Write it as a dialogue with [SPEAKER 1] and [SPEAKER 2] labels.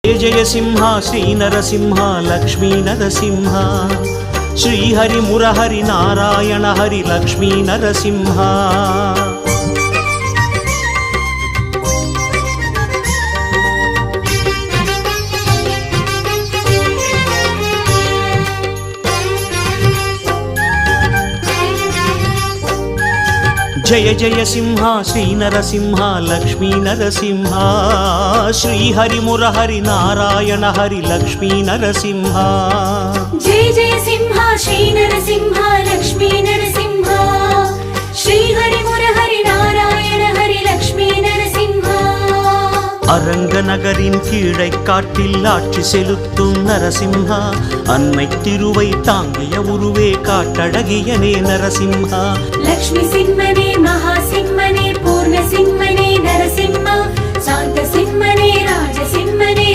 [SPEAKER 1] జయ జయ సింహ శ్రీ నరసింహ లక్ష్మీ నరసింహ శ్రీహరి మురహరి నారాయణ హరి లక్ష్మీ నరసింహ. జయ జయ సింహ శ్రీ నరసింహ లక్ష్మీ నరసింహ శ్రీహరి మురహరి నారాయణ హరి లక్ష్మీ నరసింహ.
[SPEAKER 2] జయ జయ సింహ శ్రీ నరసింహ లక్ష్మీ నరసింహ శ్రీహరి మురహరి నారాయణ హరి லக்ஷ்மி நரசிம்ஹ.
[SPEAKER 1] அரங்க நகரின் கீழை காட்டில் ஆட்சி செலுத்தும் நரசிம்ஹா, அன்னை திருவை தாங்கிய உருவே காட்டழகியனே நரசிம்ஹா.
[SPEAKER 2] லக்ஷ்மி சிம்மனே மகா சிம்மனே பூர்ண சிம்மனே நரசிம்ம, சாந்த சிம்மனே ராஜ சிம்மனே